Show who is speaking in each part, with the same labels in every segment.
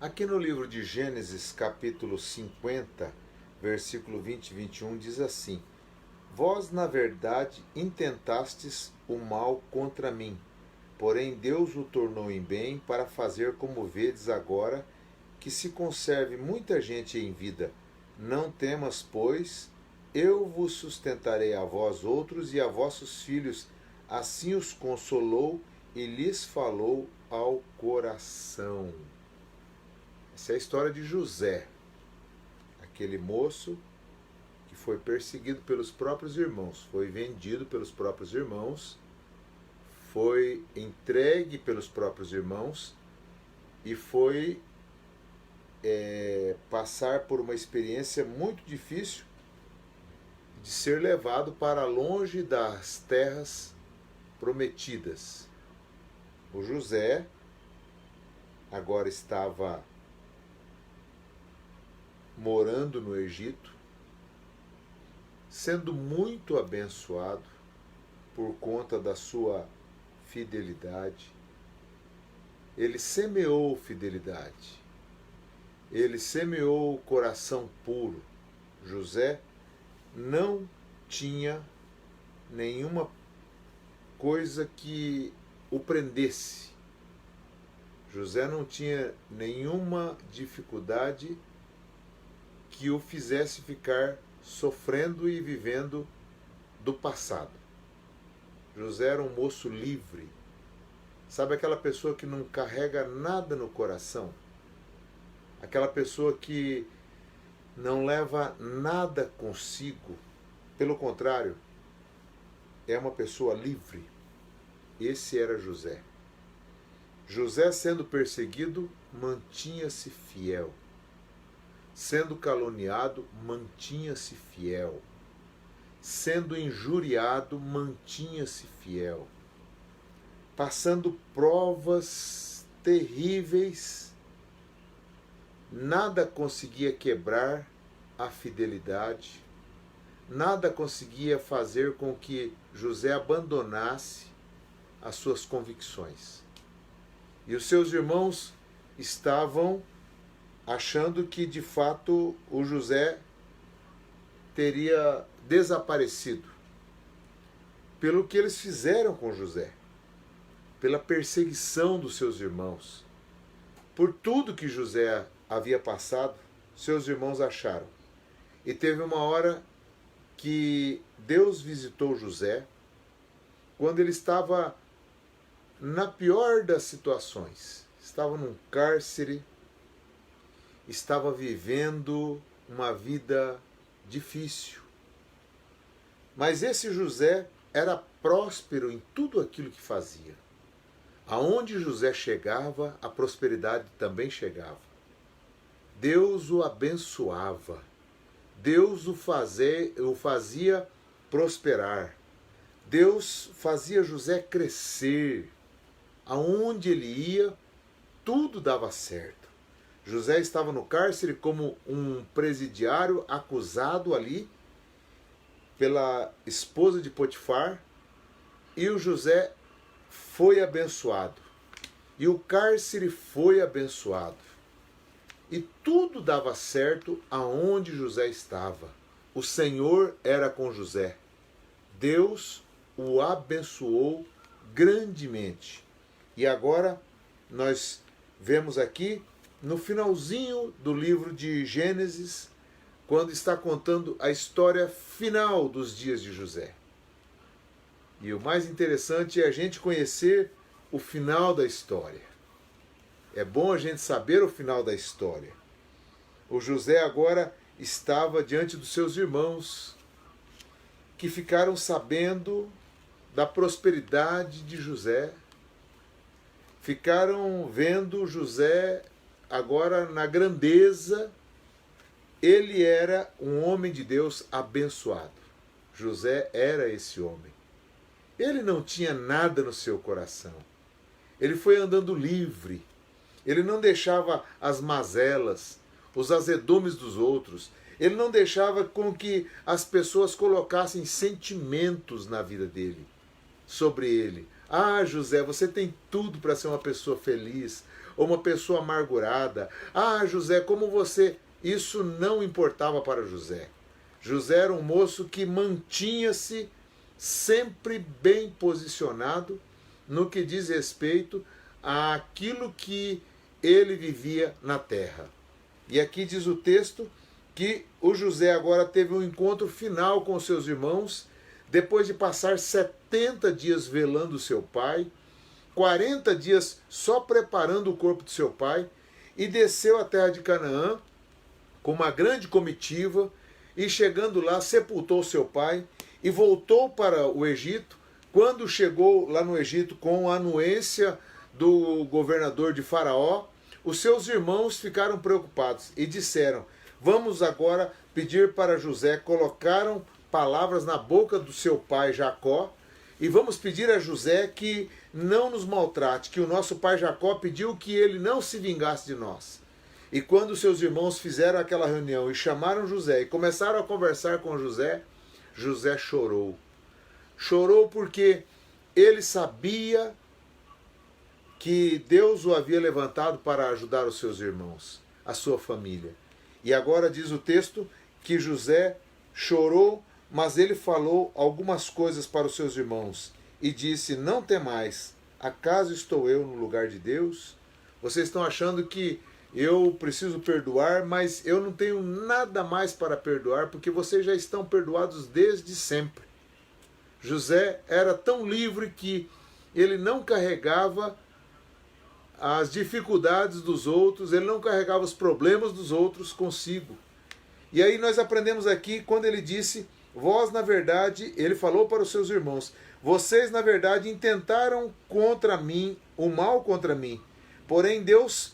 Speaker 1: Aqui no livro de Gênesis, capítulo 50, versículo 20 e 21, diz assim: Vós, na verdade, intentastes o mal contra mim, porém Deus o tornou em bem para fazer como vedes agora, que se conserve muita gente em vida. Não temas, pois, eu vos sustentarei a vós outros e a vossos filhos. Assim os consolou e lhes falou ao coração. Essa é a história de José, aquele moço que foi perseguido pelos próprios irmãos, foi vendido pelos próprios irmãos, foi entregue pelos próprios irmãos e foi passar por uma experiência muito difícil de ser levado para longe das terras prometidas. O José agora estava morando no Egito, sendo muito abençoado por conta da sua fidelidade. Ele semeou fidelidade, ele semeou o coração puro. José não tinha nenhuma coisa que o prendesse. José não tinha nenhuma dificuldade que o fizesse ficar sofrendo e vivendo do passado. José era um moço livre. Sabe aquela pessoa que não carrega nada no coração? Aquela pessoa que não leva nada consigo. Pelo contrário, é uma pessoa livre. Esse era José. José, sendo perseguido, mantinha-se fiel. Sendo caluniado, mantinha-se fiel. Sendo injuriado, mantinha-se fiel. Passando provas terríveis, nada conseguia quebrar a fidelidade, nada conseguia fazer com que José abandonasse as suas convicções. E os seus irmãos estavam achando que de fato o José teria desaparecido, pelo que eles fizeram com José, pela perseguição dos seus irmãos, por tudo que José havia passado, seus irmãos acharam. E teve uma hora que Deus visitou José, quando ele estava na pior das situações, estava num cárcere, estava vivendo uma vida difícil. Mas esse José era próspero em tudo aquilo que fazia. Aonde José chegava, a prosperidade também chegava. Deus o abençoava. Deus o fazia prosperar. Deus fazia José crescer. Aonde ele ia, tudo dava certo. José estava no cárcere como um presidiário acusado ali pela esposa de Potifar, e o José foi abençoado. E o cárcere foi abençoado. E tudo dava certo aonde José estava. O Senhor era com José. Deus o abençoou grandemente. E agora nós vemos aqui no finalzinho do livro de Gênesis, quando está contando a história final dos dias de José. E o mais interessante é a gente conhecer o final da história. É bom a gente saber o final da história. O José agora estava diante dos seus irmãos, que ficaram sabendo da prosperidade de José, ficaram vendo José agora na grandeza. Ele era um homem de Deus abençoado. José era esse homem. Ele não tinha nada no seu coração. Ele foi andando livre. Ele não deixava as mazelas, os azedumes dos outros. Ele não deixava com que as pessoas colocassem sentimentos na vida dele, sobre ele. Ah, José, você tem tudo para ser uma pessoa feliz. ou uma pessoa amargurada. Ah, José, como você... Isso não importava para José. José era um moço que mantinha-se sempre bem posicionado no que diz respeito àquilo que ele vivia na terra. E aqui diz o texto que o José agora teve um encontro final com seus irmãos, depois de passar 70 dias velando seu pai, 40 dias só preparando o corpo de seu pai, e desceu à terra de Canaã com uma grande comitiva, e chegando lá sepultou seu pai e voltou para o Egito. Quando chegou lá no Egito com a anuência do governador de Faraó, os seus irmãos ficaram preocupados e disseram: vamos agora pedir para José. Colocaram palavras na boca do seu pai Jacó e vamos pedir a José que não nos maltrate, que o nosso pai Jacó pediu que ele não se vingasse de nós. E quando seus irmãos fizeram aquela reunião e chamaram José e começaram a conversar com José, José chorou. Chorou porque ele sabia que Deus o havia levantado para ajudar os seus irmãos, a sua família. E agora diz o texto que José chorou, mas ele falou algumas coisas para os seus irmãos e disse: não temais, acaso estou eu no lugar de Deus? Vocês estão achando que eu preciso perdoar, mas eu não tenho nada mais para perdoar, porque vocês já estão perdoados desde sempre. José era tão livre que ele não carregava as dificuldades dos outros, ele não carregava os problemas dos outros consigo. E aí nós aprendemos aqui, quando ele disse: vós, na verdade, ele falou para os seus irmãos, vocês, na verdade, intentaram contra mim, o mal contra mim, porém Deus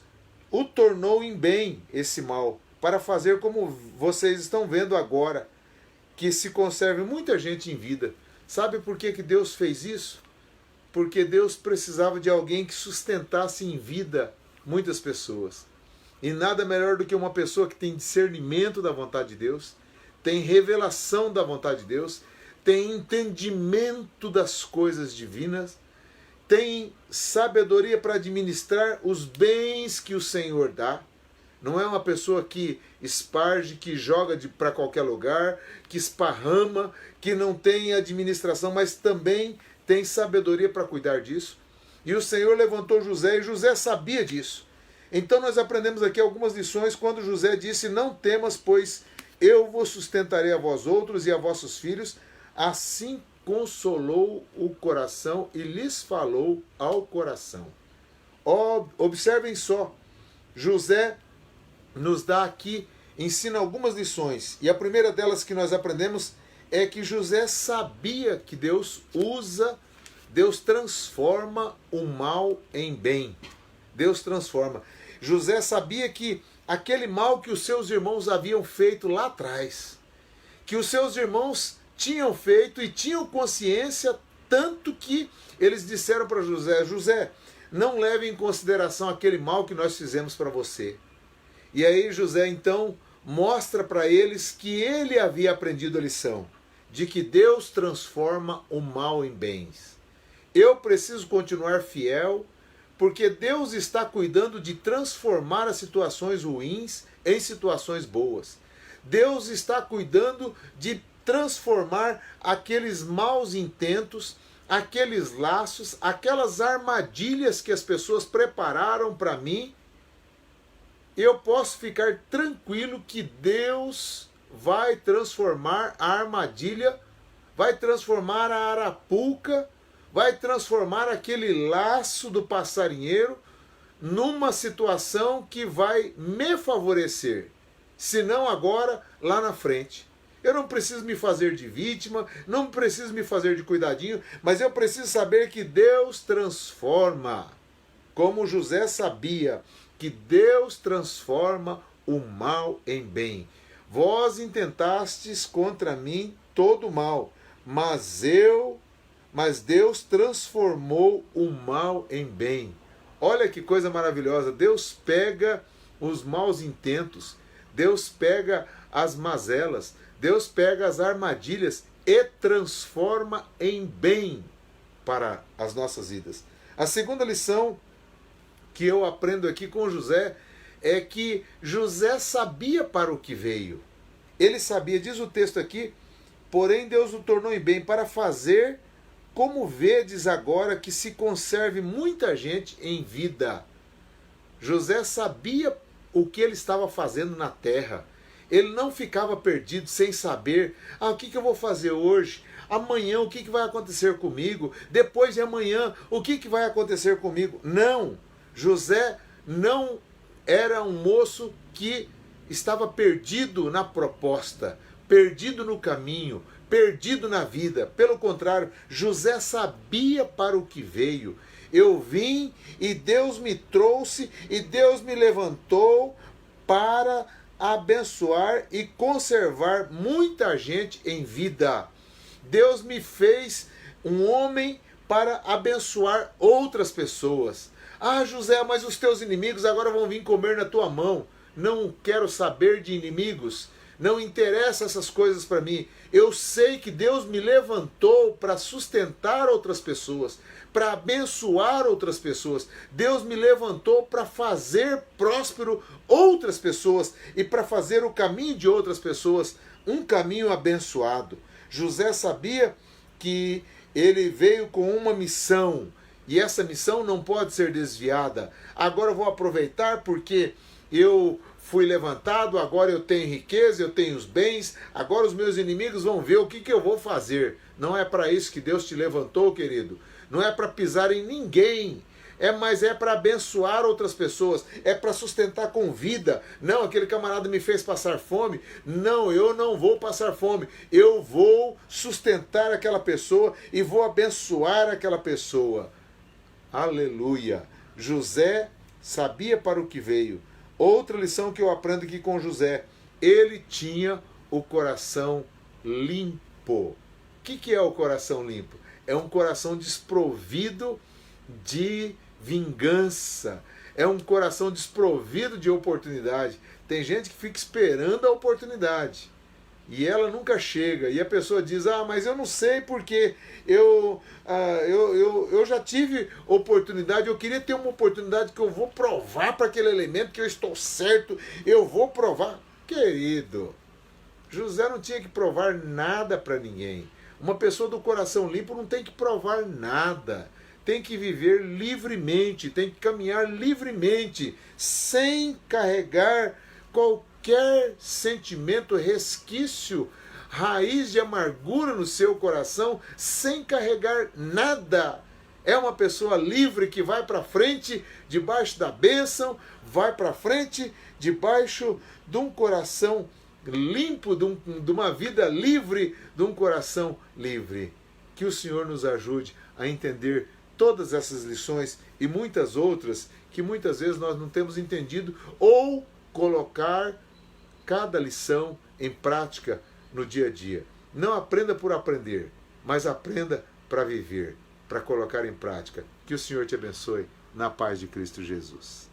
Speaker 1: o tornou em bem esse mal, para fazer como vocês estão vendo agora, que se conserve muita gente em vida. Sabe por que Deus fez isso? Porque Deus precisava de alguém que sustentasse em vida muitas pessoas. E nada melhor do que uma pessoa que tem discernimento da vontade de Deus, tem revelação da vontade de Deus, tem entendimento das coisas divinas, tem sabedoria para administrar os bens que o Senhor dá. Não é uma pessoa que esparge, que joga para qualquer lugar, que esparrama, que não tem administração, mas também tem sabedoria para cuidar disso. E o Senhor levantou José, e José sabia disso. Então nós aprendemos aqui algumas lições quando José disse: não temas, pois eu vos sustentarei a vós outros e a vossos filhos. Assim consolou o coração e lhes falou ao coração. Observem só, José nos dá aqui, ensina algumas lições. E a primeira delas que nós aprendemos é que José sabia que Deus transforma o mal em bem. Deus transforma. José sabia que aquele mal que os seus irmãos haviam feito lá atrás, que os seus irmãos tinham feito e tinham consciência, tanto que eles disseram para José: José, não leve em consideração aquele mal que nós fizemos para você. E aí José então mostra para eles que ele havia aprendido a lição de que Deus transforma o mal em bens. Eu preciso continuar fiel, porque Deus está cuidando de transformar as situações ruins em situações boas. Deus está cuidando de transformar aqueles maus intentos, aqueles laços, aquelas armadilhas que as pessoas prepararam para mim. Eu posso ficar tranquilo que Deus vai transformar a armadilha, vai transformar a arapuca, vai transformar aquele laço do passarinheiro numa situação que vai me favorecer, se não agora, lá na frente. Eu não preciso me fazer de vítima, não preciso me fazer de cuidadinho, mas eu preciso saber que Deus transforma. Como José sabia que Deus transforma o mal em bem. Vós intentastes contra mim todo o mal, mas Deus transformou o mal em bem. Olha que coisa maravilhosa. Deus pega os maus intentos, Deus pega as mazelas, Deus pega as armadilhas e transforma em bem para as nossas vidas. A segunda lição que eu aprendo aqui com José é que José sabia para o que veio. Ele sabia, diz o texto aqui, porém Deus o tornou em bem para fazer, como vedes agora, que se conserve muita gente em vida. José sabia o que ele estava fazendo na terra. Ele não ficava perdido sem saber, o que eu vou fazer hoje? Amanhã o que vai acontecer comigo? Depois de amanhã o que vai acontecer comigo? Não, José não era um moço que estava perdido na proposta, perdido no caminho, perdido na vida. Pelo contrário, José sabia para o que veio. Eu vim e Deus me trouxe e Deus me levantou para abençoar e conservar muita gente em vida. Deus me fez um homem para abençoar outras pessoas. José, mas os teus inimigos agora vão vir comer na tua mão. Não quero saber de inimigos. Não interessa essas coisas para mim. Eu sei que Deus me levantou para sustentar outras pessoas, para abençoar outras pessoas. Deus me levantou para fazer próspero outras pessoas e para fazer o caminho de outras pessoas um caminho abençoado. José sabia que ele veio com uma missão e essa missão não pode ser desviada. Agora eu vou aproveitar porque eu fui levantado, agora eu tenho riqueza, eu tenho os bens, agora os meus inimigos vão ver o que eu vou fazer. Não é para isso que Deus te levantou, querido. Não é para pisar em ninguém. Mas é para abençoar outras pessoas, é para sustentar com vida. Não, aquele camarada me fez passar fome. Não, eu não vou passar fome. Eu vou sustentar aquela pessoa e vou abençoar aquela pessoa. Aleluia! José sabia para o que veio. Outra lição que eu aprendo aqui com José, ele tinha o coração limpo. O que é o coração limpo? É um coração desprovido de vingança. É um coração desprovido de oportunidade. Tem gente que fica esperando a oportunidade e ela nunca chega. E a pessoa diz, mas eu não sei porque eu já tive oportunidade, eu queria ter uma oportunidade que eu vou provar para aquele elemento que eu estou certo, eu vou provar. Querido, José não tinha que provar nada para ninguém. Uma pessoa do coração limpo não tem que provar nada. Tem que viver livremente, tem que caminhar livremente, sem carregar qualquer sentimento, resquício, raiz de amargura no seu coração, sem carregar nada. É uma pessoa livre que vai para frente debaixo da bênção, vai para frente debaixo de um coração limpo, de uma vida livre, de um coração livre. Que o Senhor nos ajude a entender todas essas lições e muitas outras que muitas vezes nós não temos entendido ou colocar cada lição em prática no dia a dia. Não aprenda por aprender, mas aprenda para viver, para colocar em prática. Que o Senhor te abençoe na paz de Cristo Jesus.